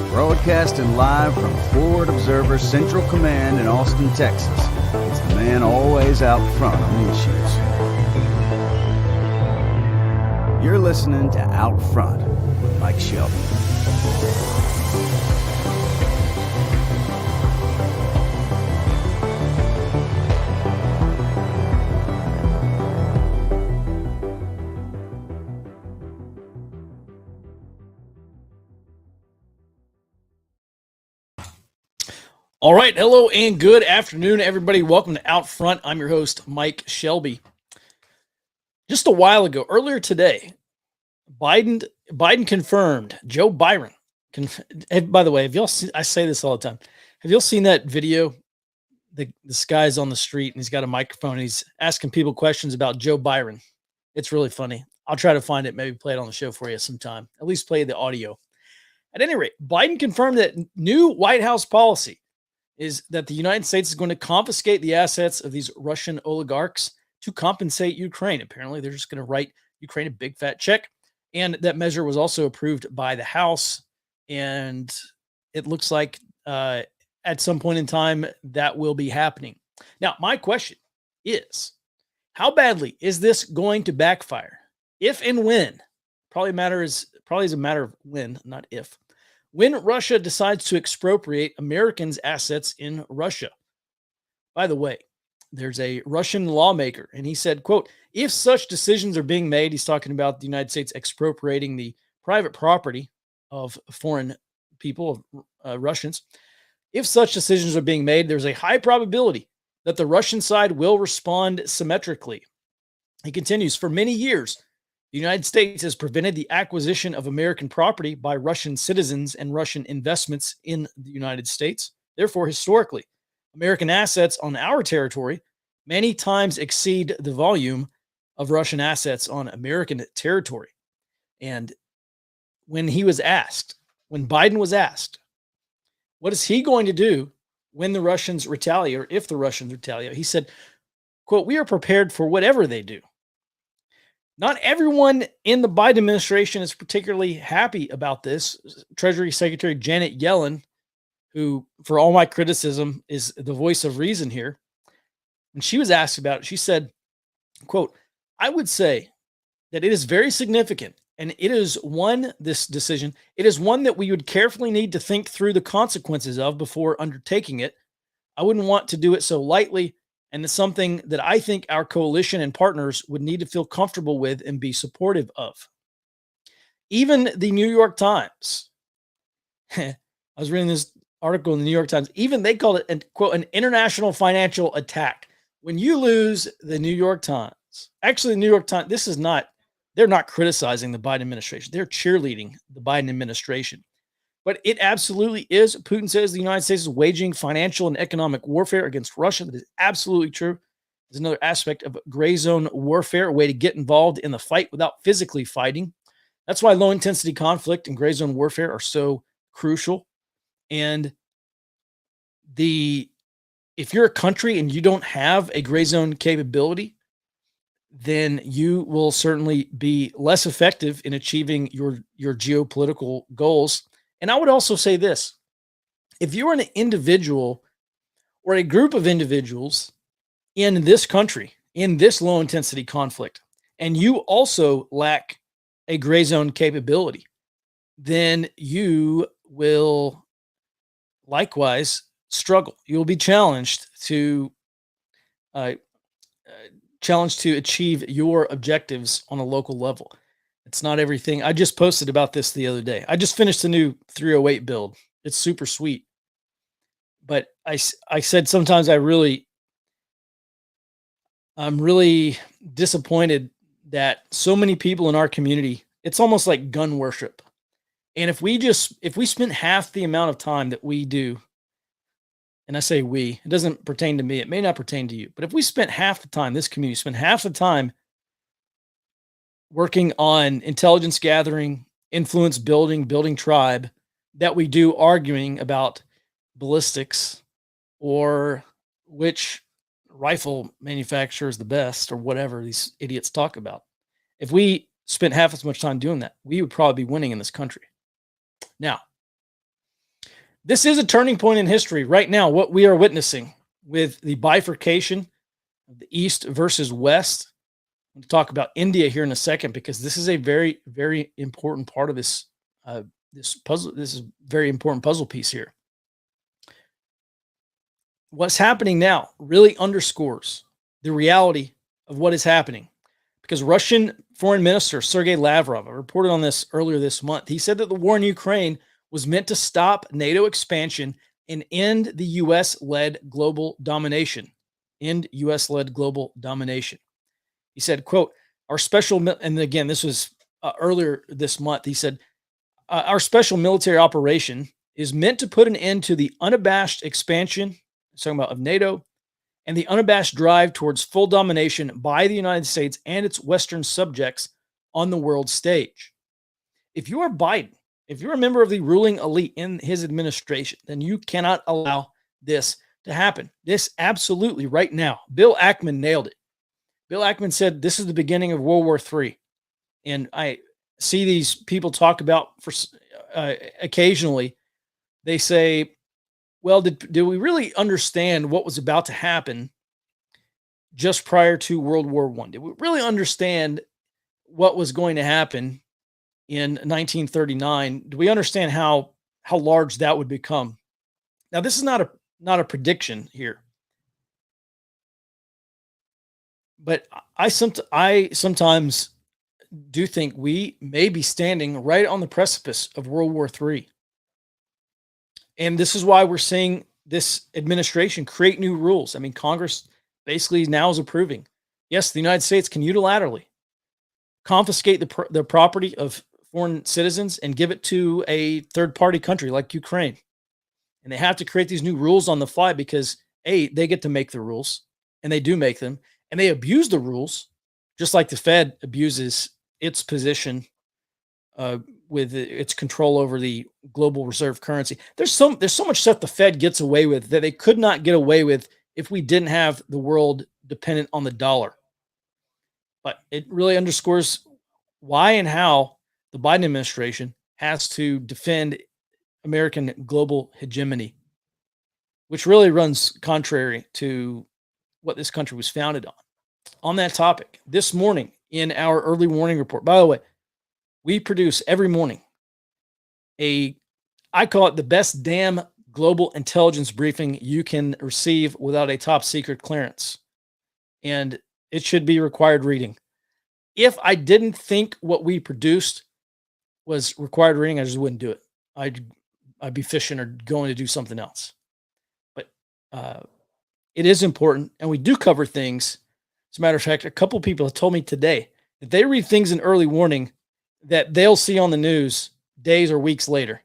Broadcasting live from Forward Observer Central Command in Austin, Texas. It's the man always out front on the issues. You're listening to Out Front with Mike Shelby. All right. Hello and good afternoon, everybody. Welcome to Out Front. I'm your host, Mike Shelby. Just a while ago, earlier today, Biden confirmed, Joe Biden. By the way, have y'all seen, I say this all the time. Have y'all seen that video? This guy's on the street and he's got a microphone and he's asking people questions about Joe Biden. It's really funny. I'll try to find it, maybe play it on the show for you sometime. At least play the audio. At any rate, Biden confirmed that new White House policy is that the United States is going to confiscate the assets of these Russian oligarchs to compensate Ukraine. Apparently, they're just going to write Ukraine a big fat check. And that measure was also approved by the House. And it looks like at some point in time that will be happening. Now, my question is, how badly is this going to backfire? If and when, probably is a matter of when, not if. When Russia decides to expropriate Americans' assets in Russia. By the way, there's a Russian lawmaker, and he said, quote, if such decisions are being made, he's talking about the United States expropriating the private property of foreign people, of Russians. If such decisions are being made, there's a high probability that the Russian side will respond symmetrically. He continues, for many years, the United States has prevented the acquisition of American property by Russian citizens and Russian investments in the United States. Therefore, historically, American assets on our territory many times exceed the volume of Russian assets on American territory. And when Biden was asked, what is he going to do when the Russians retaliate, or if the Russians retaliate, he said, quote, we are prepared for whatever they do. Not everyone in the Biden administration is particularly happy about this. Treasury Secretary Janet Yellen, who, for all my criticism, is the voice of reason here, when she was asked about it, she said, quote, I would say that it is very significant, and this decision, it is one that we would carefully need to think through the consequences of before undertaking it. I wouldn't want to do it so lightly, and it's something that I think our coalition and partners would need to feel comfortable with and be supportive of. Even the New York Times, I was reading this article in the New York Times, even they called it, quote, an international financial attack. When you lose the New York Times, actually the New York Times, they're not criticizing the Biden administration. They're cheerleading the Biden administration. But it absolutely is. Putin says the United States is waging financial and economic warfare against Russia. That is absolutely true. There's another aspect of gray zone warfare, a way to get involved in the fight without physically fighting. That's why low intensity conflict and gray zone warfare are so crucial. And if you're a country and you don't have a gray zone capability, then you will certainly be less effective in achieving your geopolitical goals. And I would also say this, if you're an individual or a group of individuals in this country, in this low intensity conflict, and you also lack a gray zone capability, then you will likewise struggle. You'll be challenged to achieve your objectives on a local level. It's not everything. I just posted about this the other day. I just finished a new 308 build. It's super sweet. But I said sometimes I'm really disappointed that so many people in our community, it's almost like gun worship. And if we spent half the amount of time that we do, and I say we, it doesn't pertain to me. It may not pertain to you. But if we spent half the time, this community spent half the time working on intelligence gathering, influence building tribe, that we do arguing about ballistics or which rifle manufacturer is the best or whatever these idiots talk about. If we spent half as much time doing that, we would probably be winning in this country. Now, this is a turning point in history right now, what we are witnessing with the bifurcation of the East versus West. I'm going to talk about India here in a second because this is a very, very important part of this this puzzle. This is a very important puzzle piece here. What's happening now really underscores the reality of what is happening because Russian Foreign Minister Sergei Lavrov reported on this earlier this month. He said that the war in Ukraine was meant to stop NATO expansion and end the U.S.-led global domination. End U.S.-led global domination. He said, quote, our special, and again, this was earlier this month, he said, our special military operation is meant to put an end to the unabashed expansion, talking about of NATO, and the unabashed drive towards full domination by the United States and its Western subjects on the world stage. If you are Biden, if you're a member of the ruling elite in his administration, then you cannot allow this to happen. This absolutely right now. Bill Ackman nailed it. Bill Ackman said this is the beginning of World War III. And I see these people talk about for occasionally, they say, well, did we really understand what was about to happen just prior to World War I? Did we really understand what was going to happen in 1939? Do we understand how large that would become? Now, this is not a prediction here, but I sometimes do think we may be standing right on the precipice of World War III. And this is why we're seeing this administration create new rules. I mean, Congress basically now is approving. Yes, the United States can unilaterally confiscate the property of foreign citizens and give it to a third-party country like Ukraine. And they have to create these new rules on the fly because, A, they get to make the rules, and they do make them, and they abuse the rules, just like the Fed abuses its position with its control over the global reserve currency. There's so much stuff the Fed gets away with that they could not get away with if we didn't have the world dependent on the dollar. But it really underscores why and how the Biden administration has to defend American global hegemony, which really runs contrary to what this country was founded on. On that topic, this morning in our early warning report, by the way, we produce every morning I call it the best damn global intelligence briefing you can receive without a top secret clearance. And it should be required reading. If I didn't think what we produced was required reading, I just wouldn't do it. I'd be fishing or going to do something else. But it is important, and we do cover things. As a matter of fact, a couple of people have told me today that they read things in early warning that they'll see on the news days or weeks later.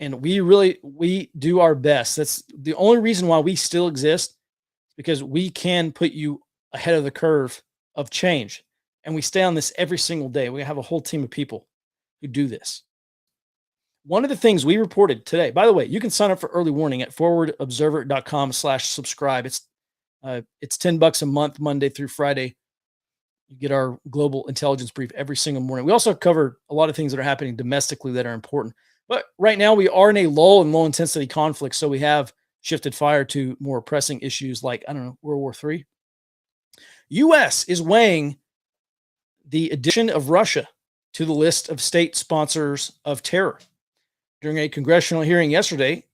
And we do our best. That's the only reason why we still exist, because we can put you ahead of the curve of change. And we stay on this every single day. We have a whole team of people who do this. One of the things we reported today, by the way, you can sign up for early warning at forwardobserver.com/subscribe. It's $10 a month, Monday through Friday. You get our global intelligence brief every single morning. We also cover a lot of things that are happening domestically that are important. But right now we are in a lull and low intensity conflict. So we have shifted fire to more pressing issues like, World War III. U.S. is weighing the addition of Russia to the list of state sponsors of terror. During a congressional hearing yesterday,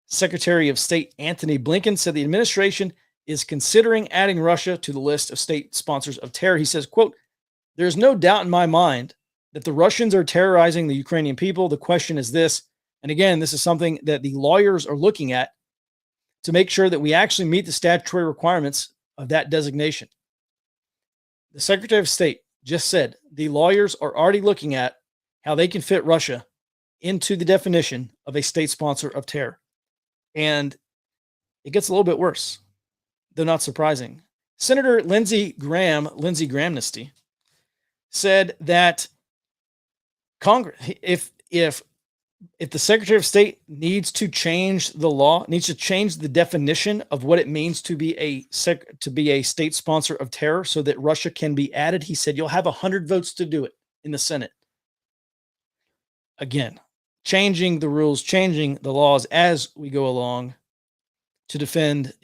Secretary of State Antony Blinken said the administration is considering adding Russia to the list of state sponsors of terror. He says, quote, there's no doubt in my mind that the Russians are terrorizing the Ukrainian people. The question is this, and again, this is something that the lawyers are looking at to make sure that we actually meet the statutory requirements of that designation. The Secretary of State just said the lawyers are already looking at how they can fit Russia into the definition of a state sponsor of terror. And it gets a little bit worse, though not surprising. Senator Lindsey Grahamnesty, said that Congress, if if the Secretary of State needs to change the law, needs to change the definition of what it means to be a state sponsor of terror, so that Russia can be added, he said you'll have 100 votes to do it in the Senate. Again, changing the rules, changing the laws as we go along to defend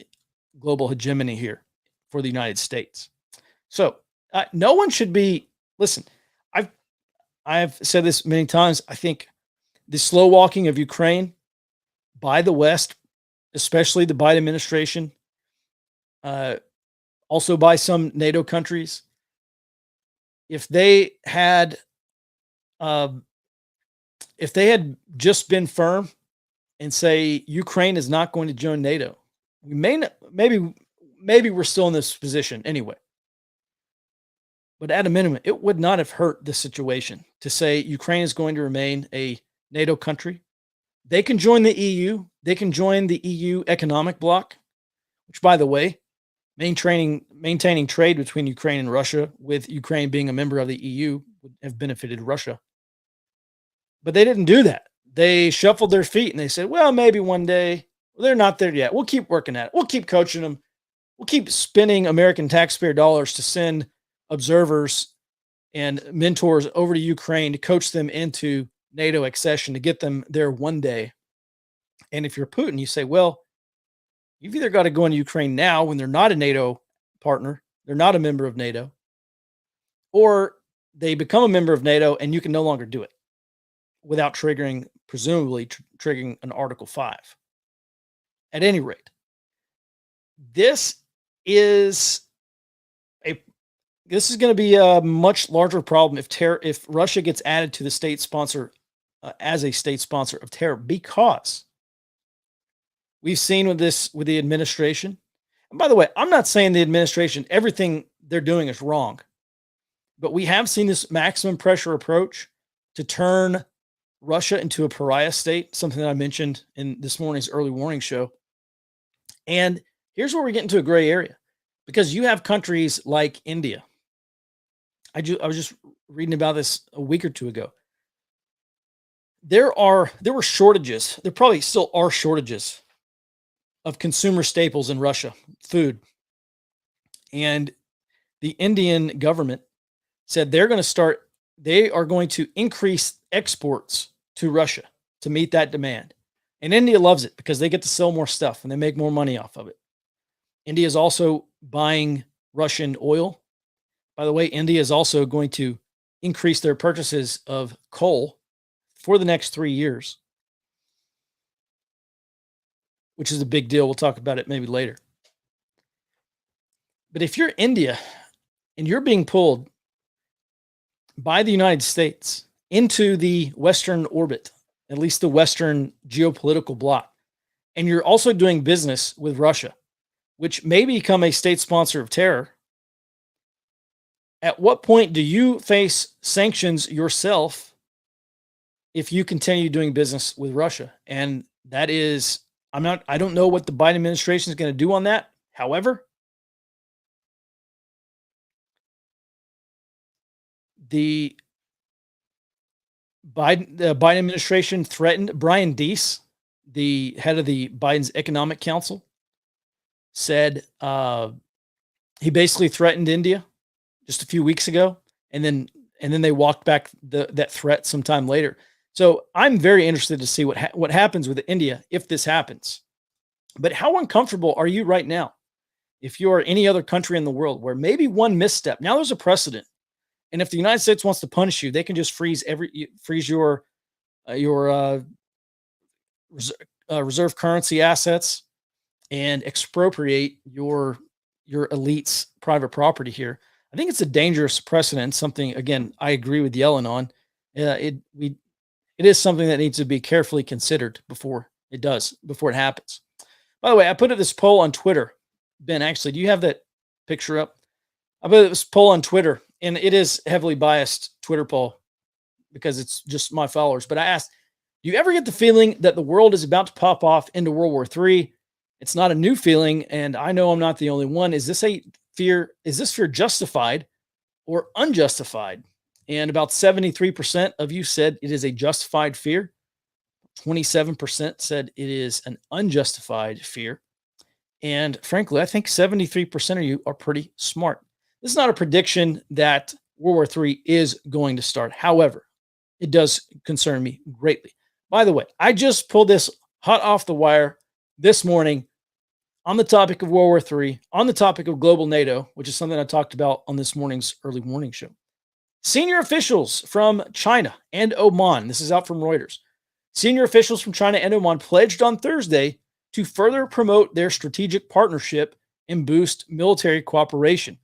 global hegemony here for the United States. So no one should be. Listen, I've said this many times. I think the slow walking of Ukraine by the West, especially the Biden administration, also by some NATO countries, if they had just been firm and say Ukraine is not going to join NATO, we may not, maybe we're still in this position anyway. But at a minimum, it would not have hurt the situation to say Ukraine is going to remain a NATO country. They can join the EU. They can join the EU economic bloc, which, by the way, maintaining trade between Ukraine and Russia, with Ukraine being a member of the EU, would have benefited Russia. But they didn't do that. They shuffled their feet and they said, well, maybe one day. Well, they're not there yet. We'll keep working at it. We'll keep coaching them. We'll keep spending American taxpayer dollars to send observers and mentors over to Ukraine to coach them into NATO accession, to get them there one day. And if you're Putin, you say, well, you've either got to go into Ukraine now when they're not a NATO partner, they're not a member of NATO, or they become a member of NATO and you can no longer do it without presumably triggering an Article 5. At any rate, this is going to be a much larger problem if Russia gets added to the state sponsor as a state sponsor of terror, because we've seen with the administration. And by the way, I'm not saying the administration, everything they're doing is wrong, but we have seen this maximum pressure approach to turn Russia into a pariah state, something that I mentioned in this morning's early warning show. And here's where we get into a gray area, because you have countries like India. I was just reading about this a week or two ago. There were shortages. There probably still are shortages of consumer staples in Russia, food. And the Indian government said they are going to increase exports to Russia to meet that demand. And India loves it because they get to sell more stuff and they make more money off of it. India is also buying Russian oil. By the way, India is also going to increase their purchases of coal for the next 3 years, which is a big deal. We'll talk about it maybe later. But if you're India and you're being pulled by the United States into the Western orbit, at least the Western geopolitical bloc, and you're also doing business with Russia, which may become a state sponsor of terror, at what point do you face sanctions yourself if you continue doing business with Russia? And that is, I don't know what the Biden administration is going to do on that. However, the Biden administration threatened Brian Deese, the head of the Biden's Economic Council, said he basically threatened India just a few weeks ago, and then they walked back that threat sometime later. So I'm very interested to see what happens with India if this happens. But how uncomfortable are you right now if you are any other country in the world where maybe one misstep? Now there's a precedent, and if the United States wants to punish you, they can just freeze your reserve currency assets and expropriate your elite's private property here. I think it's a dangerous precedent. Something, again, I agree with Yellen on. It is something that needs to be carefully considered before it happens. By the way, I put this poll on Twitter. Ben, actually, do you have that picture up? I put this poll on Twitter, and it is heavily biased Twitter poll because it's just my followers. But I asked, do you ever get the feeling that the world is about to pop off into World War III? It's not a new feeling, and I know I'm not the only one. Is this fear justified or unjustified? And about 73% of you said it is a justified fear. 27% said it is an unjustified fear. And frankly, I think 73% of you are pretty smart. This is not a prediction that World War III is going to start. However, it does concern me greatly. By the way, I just pulled this hot off the wire this morning on the topic of World War III, on the topic of global NATO, which is something I talked about on this morning's early morning show. Senior officials from China and Oman, this is out from Reuters. Senior officials from China and Oman pledged on Thursday to further promote their strategic partnership and boost military cooperation.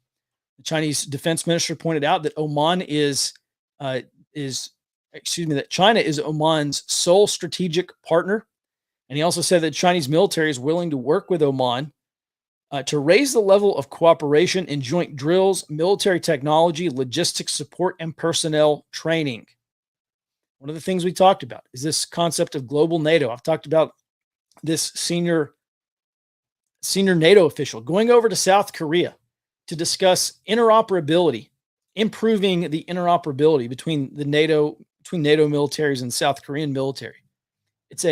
The Chinese defense minister pointed out that that China is Oman's sole strategic partner. And he also said that Chinese military is willing to work with Oman to raise the level of cooperation in joint drills, military technology, logistics support, and personnel training. One of the things we talked about is this concept of global NATO. I've talked about this senior NATO official going over to South Korea to discuss interoperability, improving the interoperability between NATO militaries and South Korean military. It's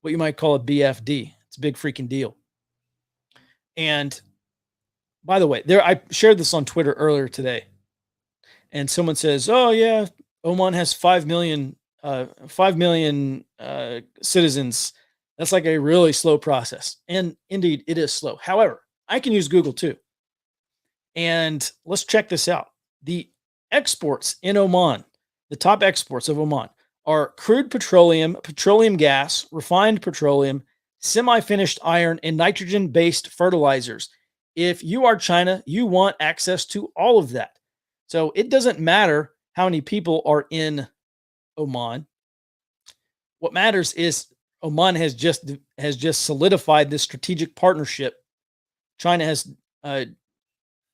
what you might call a BFD. It's a big freaking deal. And by the way, I shared this on Twitter earlier today, and someone says, "Oh yeah, Oman has 5 million citizens. That's like a really slow process." And indeed, it is slow. However, I can use Google too. And let's check this out. The exports in Oman, the top exports of Oman are crude petroleum, petroleum gas, refined petroleum, semi-finished iron, and nitrogen-based fertilizers. If you are China, you want access to all of that. So it doesn't matter how many people are in Oman. What matters is Oman has just solidified this strategic partnership. China has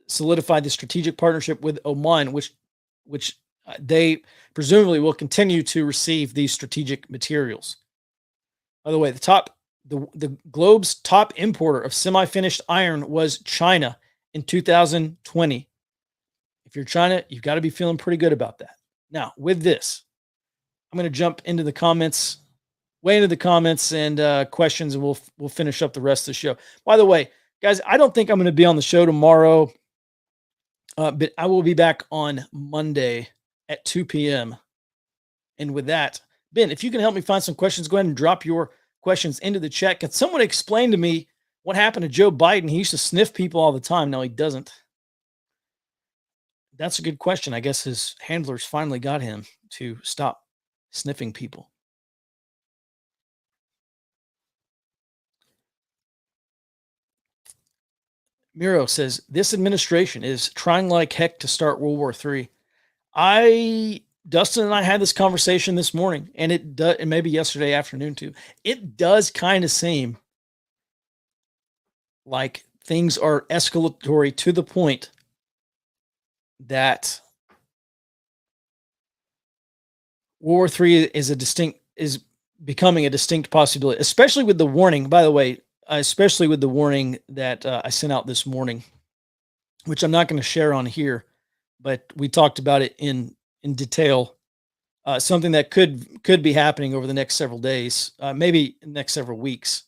solidified the strategic partnership with Oman, which they presumably will continue to receive these strategic materials. By the way, the globe's top importer of semi-finished iron was China in 2020. If you're China, you've got to be feeling pretty good about that. Now, with this, I'm going to jump into the comments, and questions, and we'll finish up the rest of the show. By the way, guys, I don't think I'm going to be on the show tomorrow, but I will be back on Monday at 2 p.m. And with that, Ben, if you can help me find some questions, go ahead and drop your questions into the chat. Can someone explain to me what happened to Joe Biden? He used to sniff people all the time. Now he doesn't. That's a good question. I guess his handlers finally got him to stop sniffing people. Miro says, this administration is trying like heck to start World War III. Dustin and I had this conversation this morning, and and maybe yesterday afternoon too. It does kind of seem like things are escalatory to the point that World War III is becoming a distinct possibility, especially with the warning, by the way, that I sent out this morning, which I'm not going to share on here, but we talked about it in detail. Something that could be happening over the next several days, maybe next several weeks.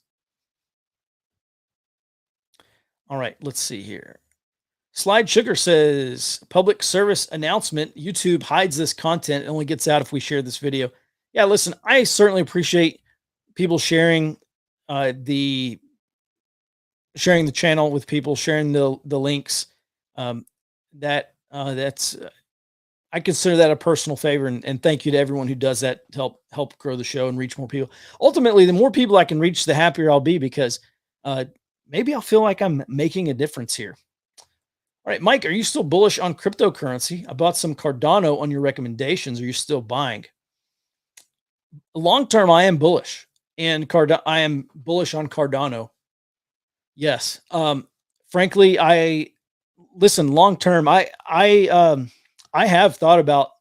All right, let's see here. Slide Sugar says, public service announcement. YouTube hides this content. It only gets out if we share this video. Yeah, listen, I certainly appreciate people sharing the channel with people, sharing the links. That's I consider that a personal favor, and thank you to everyone who does that to help grow the show and reach more people. Ultimately, the more people I can reach, the happier I'll be, because maybe I'll feel like I'm making a difference here. All right, Mike, are you still bullish on cryptocurrency? I bought some Cardano on your recommendations. Are you still buying? Long term, I am bullish, and I am bullish on Cardano. Yes. Frankly, long term, I have thought about,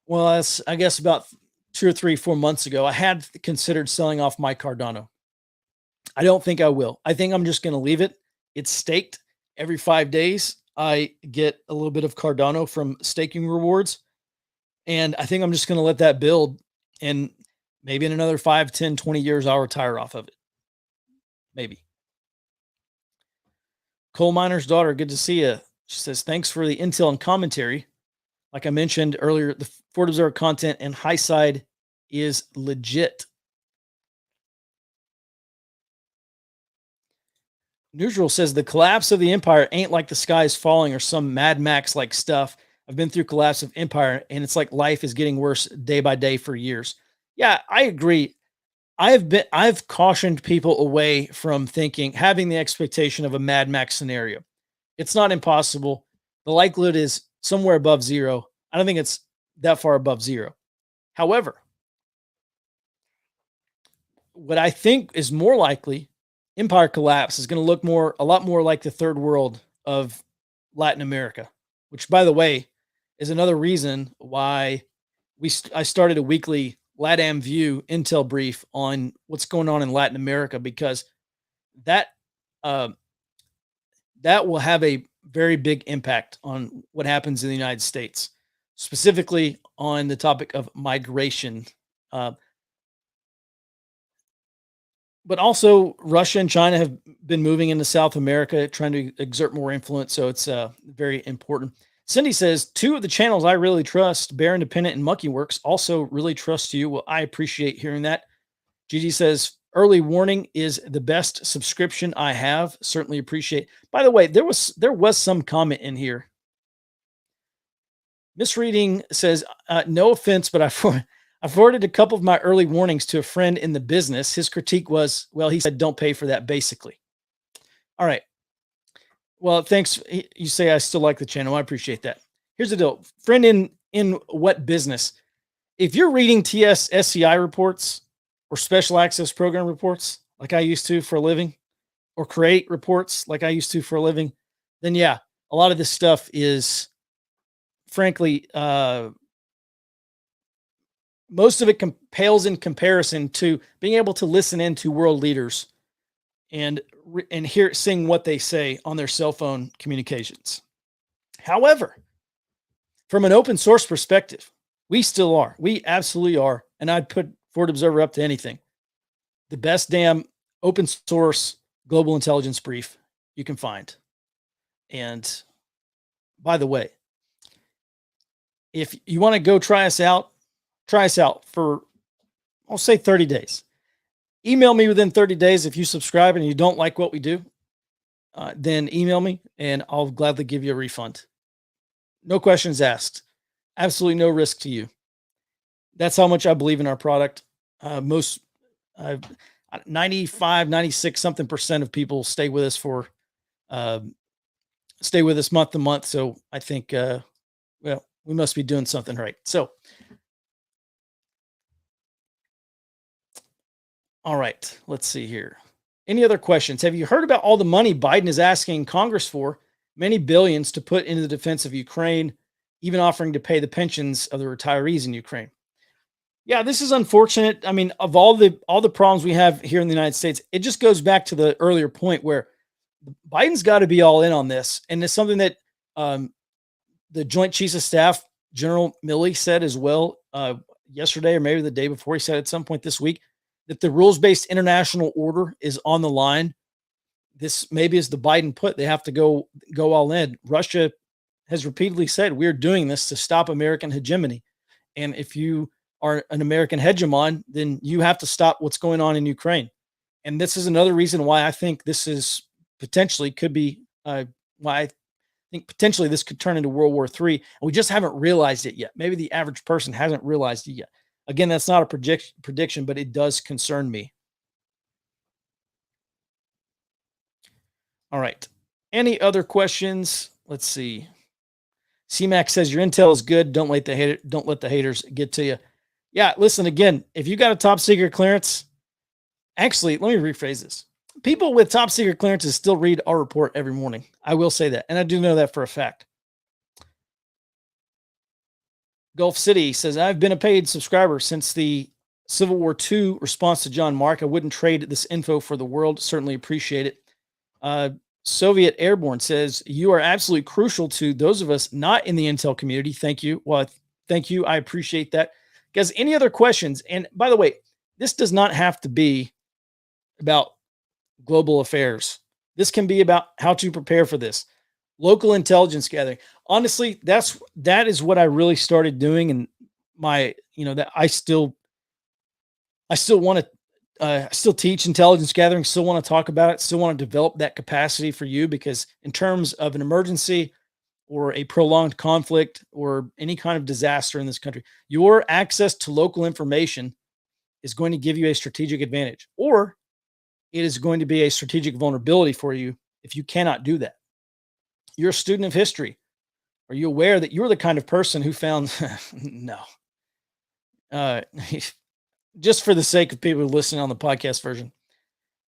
well, I guess about 2 or 3, 4 months ago, I had considered selling off my Cardano. I don't think I will. I think I'm just going to leave it. It's staked. Every 5 days, I get a little bit of Cardano from staking rewards. And I think I'm just going to let that build. And Maybe in another 5, 10, 20 years, I'll retire off of it. Maybe. Coal miner's daughter, good to see you. She says, thanks for the intel and commentary. Like I mentioned earlier, the Ford Observer content and high side is legit. Neutral says the collapse of the empire ain't like the sky is falling or some Mad Max like stuff. I've been through collapse of empire and it's like life is getting worse day by day for years. Yeah, I agree. I've cautioned people away from having the expectation of a Mad Max scenario. It's not impossible. The likelihood is somewhere above zero. I don't think it's that far above zero. However, what I think is more likely, empire collapse is going to look a lot more like the third world of Latin America, which, by the way, is another reason why I started a weekly LATAM View intel brief on what's going on in Latin America, because that will have a very big impact on what happens in the United States, specifically on the topic of migration. But also, Russia and China have been moving into South America, trying to exert more influence. So it's very important. Cindy says, two of the channels I really trust, Bear Independent and Monkey Works, also really trust you. Well, I appreciate hearing that. Gigi says, early warning is the best subscription I have. Certainly appreciate. By the way, there was some comment in here. Misreading says, no offense, but I forwarded a couple of my early warnings to a friend in the business. His critique was, well, he said, don't pay for that, basically. All right. Well, thanks. You say I still like the channel. I appreciate that. Here's the deal. Friend in what business? If you're reading TS SCI reports or special access program reports, like I used to for a living, or create reports like I used to for a living, then yeah, a lot of this stuff is, frankly, most of it pales in comparison to being able to listen into world leaders and seeing what they say on their cell phone communications. However, from an open source perspective, we absolutely are. And I'd put Ford Observer up to anything. The best damn open source global intelligence brief you can find. And by the way, if you want to go try us out for, I'll say 30 days. Email me within 30 days. If you subscribe and you don't like what we do, then email me and I'll gladly give you a refund. No questions asked. Absolutely no risk to you. That's how much I believe in our product. 95, 96 something % of people stay with us month to month. So I think, well, we must be doing something right. So, all right, let's see here. Any other questions? Have you heard about all the money Biden is asking Congress for? Many billions to put into the defense of Ukraine, even offering to pay the pensions of the retirees in Ukraine. Yeah, this is unfortunate. I mean, of all the problems we have here in the United States, it just goes back to the earlier point where Biden's got to be all in on this. And it's something that the Joint Chiefs of Staff, General Milley, said as well yesterday, or maybe the day before. He said at some point this week that the rules-based international order is on the line. This maybe is the Biden put. They have to go all in. Russia has repeatedly said, we're doing this to stop American hegemony. And if you are an American hegemon, then you have to stop what's going on in Ukraine. And this is another reason why I think this is potentially could be why I think potentially this could turn into World War III. And we just haven't realized it yet. Maybe the average person hasn't realized it yet. Again, that's not a prediction, but it does concern me. All right. Any other questions? Let's see. CMAC says your intel is good. Don't let the haters get to you. Yeah, listen, again, if you got a top secret clearance, actually, let me rephrase this. People with top secret clearances still read our report every morning. I will say that. And I do know that for a fact. Gulf City says, I've been a paid subscriber since the Civil War II response to John Mark. I wouldn't trade this info for the world. Certainly appreciate it. Soviet Airborne says, you are absolutely crucial to those of us not in the intel community. Thank you. Well, thank you. I appreciate that. Guys, any other questions? And by the way, This does not have to be about global affairs. This can be about how to prepare for this. Local intelligence gathering. Honestly, that is what I really started doing, and that I still want to still teach intelligence gathering, still want to talk about it, still want to develop that capacity for you, because in terms of an emergency or a prolonged conflict or any kind of disaster in this country, your access to local information is going to give you a strategic advantage, or it is going to be a strategic vulnerability for you if you cannot do that. You're a student of history. Are you aware that you're the kind of person who found no? Uh, just for the sake of people listening on the podcast version,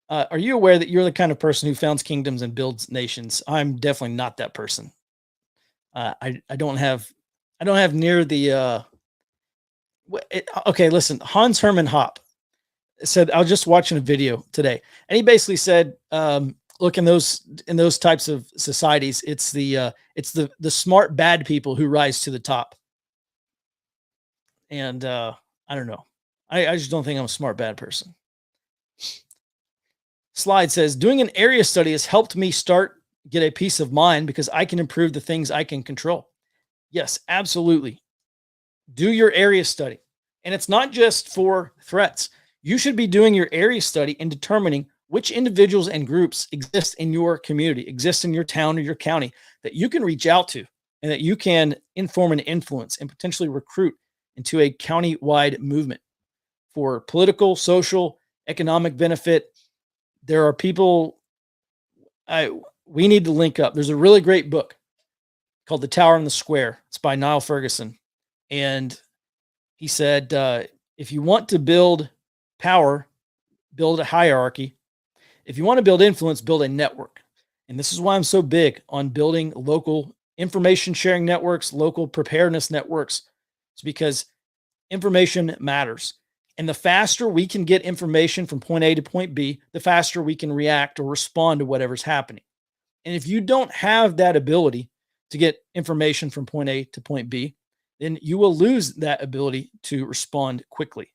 are you aware that you're the kind of person who founds kingdoms and builds nations? I'm definitely not that person. I don't have near the okay. Listen, Hans Hermann Hoppe said, I was just watching a video today, and he basically said, look, in those types of societies, it's the smart bad people who rise to the top. And I don't know. I just don't think I'm a smart bad person. Slide says, doing an area study has helped me get a peace of mind because I can improve the things I can control. Yes, absolutely. Do your area study. And it's not just for threats. You should be doing your area study and determining which individuals and groups exist in your community, exist in your town or your county that you can reach out to and that you can inform and influence and potentially recruit into a county-wide movement for political, social, economic benefit. There are people we need to link up. There's a really great book called The Tower and the Square. It's by Niall Ferguson. And he said, if you want to build power, build a hierarchy. If you want to build influence, build a network. And this is why I'm so big on building local information sharing networks, local preparedness networks. It's because information matters. And the faster we can get information from point A to point B, the faster we can react or respond to whatever's happening. And if you don't have that ability to get information from point A to point B, then you will lose that ability to respond quickly.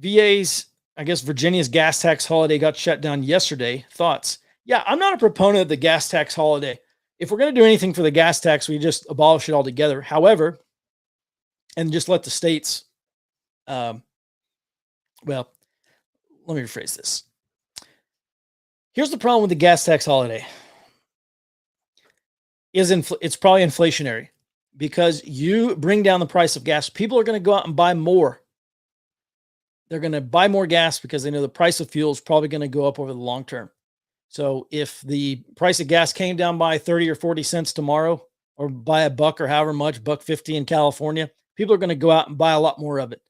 Virginia's gas tax holiday got shut down yesterday. Thoughts? Yeah, I'm not a proponent of the gas tax holiday. If we're going to do anything for the gas tax, we just abolish it altogether. However, and just let the states, let me rephrase this. Here's the problem with the gas tax holiday. It's probably inflationary because you bring down the price of gas. People are going to go out and buy more. They're going to buy more gas because they know the price of fuel is probably going to go up over the long term. So if the price of gas came down by 30 or 40 cents tomorrow, or by a buck or however much, $1.50 in California, people are going to go out and buy a lot more of it.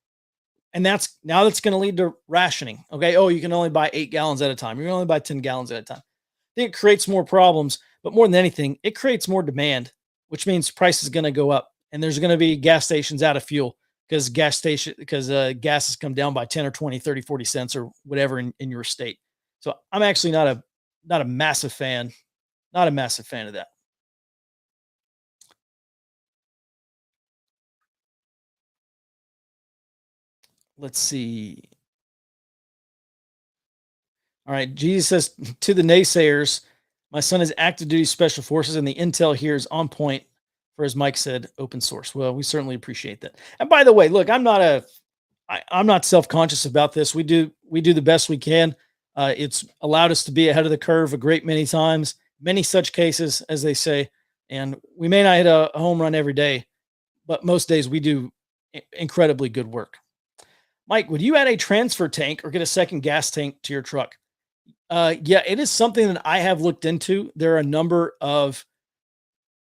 And that's going to lead to rationing. Okay. Oh, you can only buy 8 gallons at a time. You can only buy 10 gallons at a time. I think it creates more problems, but more than anything, it creates more demand, which means price is going to go up, and there's going to be gas stations out of fuel because gas has come down by 10 or 20, 30, 40 cents or whatever in your state. So I'm actually not a massive fan of that. Let's see. All right. Jesus says, to the naysayers, my son is active duty special forces and the intel here is on point for, as Mike said, open source. Well, we certainly appreciate that. And by the way, look, I'm not self-conscious about this. We do the best we can. It's allowed us to be ahead of the curve a great many times, many such cases, as they say. And we may not hit a home run every day, but most days we do incredibly good work. Mike, would you add a transfer tank or get a second gas tank to your truck? Yeah, it is something that I have looked into. There are a number of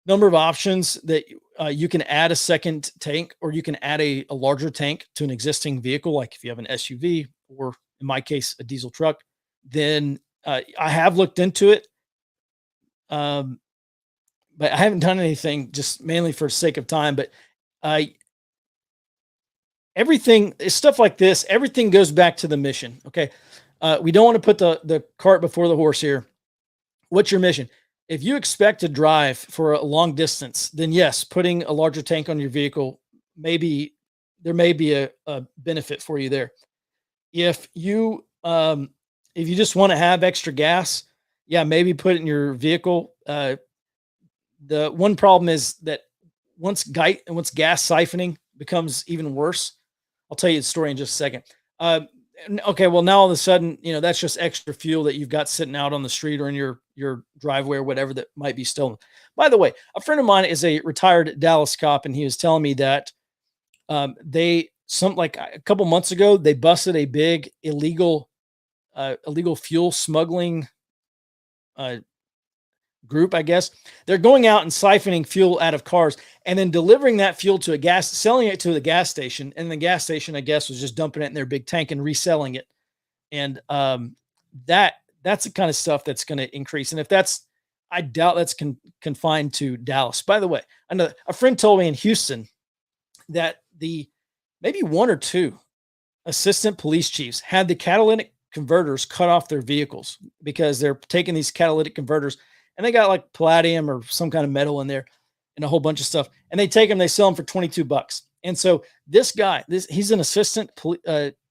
options that you can add a second tank, or you can add a larger tank to an existing vehicle. Like if you have an SUV, or in my case, a diesel truck, then I have looked into it. But I haven't done anything, just mainly for sake of time. But everything is stuff like this. Everything goes back to the mission. Okay. We don't want to put the cart before the horse here. What's your mission? If you expect to drive for a long distance, then yes, putting a larger tank on your vehicle may be there may be a benefit for you there. If you if you just want to have extra gas, yeah, maybe put it in your vehicle. The one problem is that once gas siphoning becomes even worse, I'll tell you the story in just a second. Uh, okay, well now all of a sudden, that's just extra fuel that you've got sitting out on the street or in your driveway or whatever that might be stolen. By the way, a friend of mine is a retired Dallas cop, and he was telling me that they some like a couple months ago they busted a big illegal fuel smuggling uh, group, I guess. They're going out and siphoning fuel out of cars and then delivering that fuel to selling it to the gas station. And the gas station, I guess, was just dumping it in their big tank and reselling it. And that's the kind of stuff that's going to increase. And I doubt that's confined to Dallas. By the way, I know a friend told me in Houston that maybe one or two assistant police chiefs had the catalytic converters cut off their vehicles because they're taking these catalytic converters and they got like palladium or some kind of metal in there and a whole bunch of stuff. And they take them, they sell them for $22. And so this guy, he's an assistant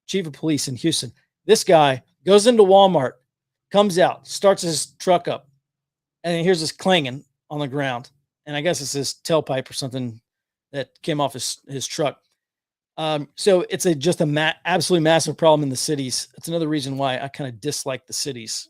chief of police in Houston. This guy goes into Walmart, comes out, starts his truck up, and he hears this clanging on the ground. And I guess it's his tailpipe or something that came off his truck. So it's just absolutely massive problem in the cities. It's another reason why I kind of dislike the cities.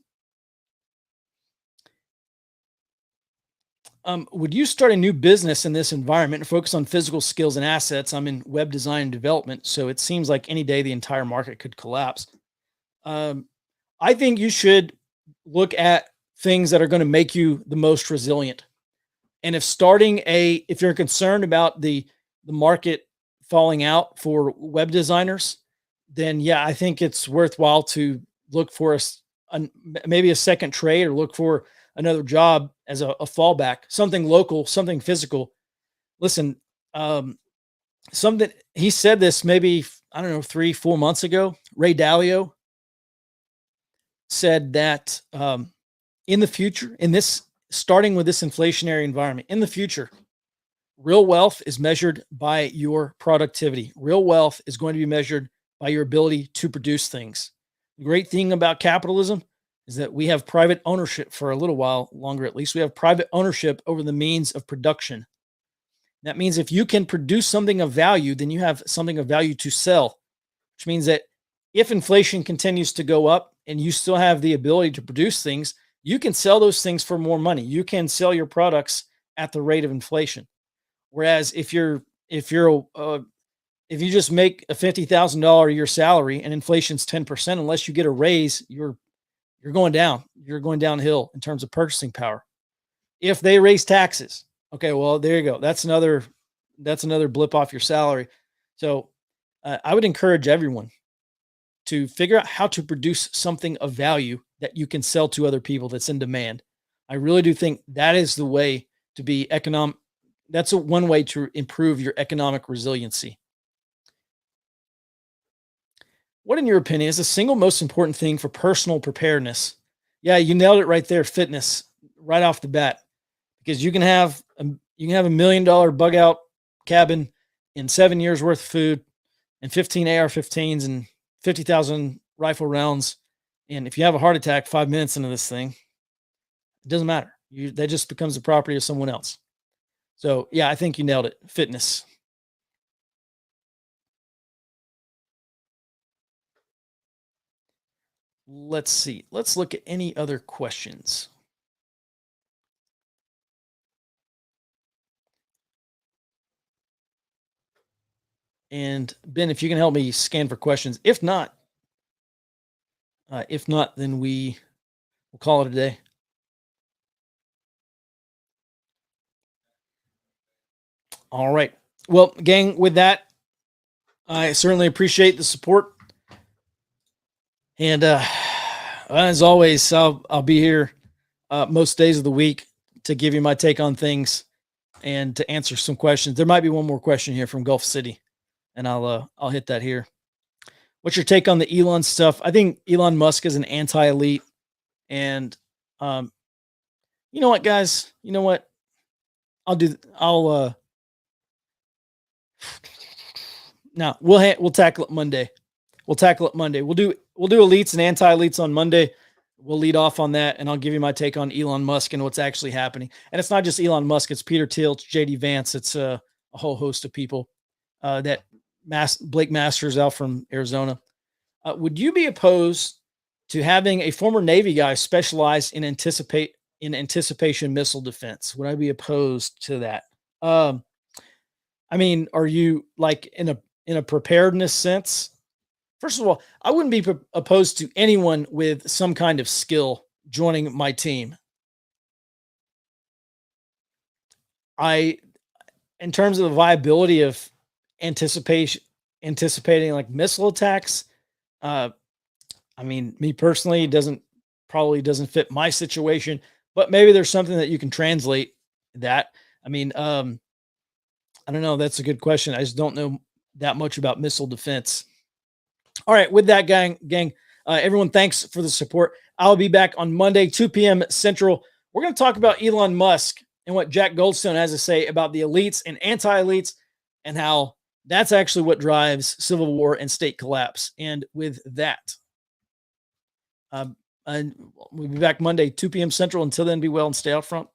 Would you start a new business in this environment and focus on physical skills and assets? I'm in web design and development, so it seems like any day the entire market could collapse. I think you should look at things that are going to make you the most resilient. And if you're concerned about the market falling out for web designers, then yeah, I think it's worthwhile to look for maybe a second trade or look for another job as a fallback, something local, something physical. Listen, something he said this maybe, I don't know, 3-4 months ago. Ray Dalio said that in the future, starting with this inflationary environment, in the future, real wealth is measured by your productivity. Real wealth is going to be measured by your ability to produce things. The great thing about capitalism is that we have private ownership for a little while longer, at least. We have private ownership over the means of production. That means if you can produce something of value, then you have something of value to sell, which means that if inflation continues to go up and you still have the ability to produce things, you can sell those things for more money. You can sell your products at the rate of inflation. Whereas if you just make a $50,000 a year salary and inflation's 10%, unless you get a raise, you're going down. You're going downhill in terms of purchasing power. If they raise taxes, okay, well, there you go. That's another blip off your salary. So I would encourage everyone to figure out how to produce something of value that you can sell to other people that's in demand. I really do think that is the way to be economic. That's one way to improve your economic resiliency. What, in your opinion, is the single most important thing for personal preparedness? Yeah, you nailed it right there. Fitness, right off the bat, because you can have $1 million bug out cabin in 7 years worth of food and 15 AR-15s and 50,000 rifle rounds. And if you have a heart attack 5 minutes into this thing, it doesn't matter. That just becomes the property of someone else. So yeah, I think you nailed it. Fitness. Let's see. Let's look at any other questions. And Ben, if you can help me scan for questions. If not, then we'll call it a day. All right. Well, gang, with that, I certainly appreciate the support. And as always, I'll be here most days of the week to give you my take on things and to answer some questions. There might be one more question here from Gulf City, and I'll hit that here. What's your take on the Elon stuff? I think Elon Musk is an anti-elite, and you know what, guys? You know what? No, we'll tackle it Monday. We'll tackle it Monday. We'll do elites and anti-elites on Monday. We'll lead off on that, and I'll give you my take on Elon Musk and what's actually happening. And it's not just Elon Musk; it's Peter Thiel, it's JD Vance, it's a whole host of people. Blake Masters out from Arizona. Would you be opposed to having a former Navy guy specialize in anticipation missile defense? Would I be opposed to that? I mean, are you like in a preparedness sense? First of all, I wouldn't be opposed to anyone with some kind of skill joining my team. In terms of the viability of anticipating like missile attacks, I mean, me personally, probably doesn't fit my situation, but maybe there's something that you can translate that. I mean, I don't know. That's a good question. I just don't know that much about missile defense. All right, with that, gang, everyone, thanks for the support. I'll be back on Monday, 2 p.m. Central. We're going to talk about Elon Musk and what Jack Goldstone has to say about the elites and anti-elites and how that's actually what drives civil war and state collapse. And with that, and we'll be back Monday, 2 p.m. Central. Until then, be well and stay out front.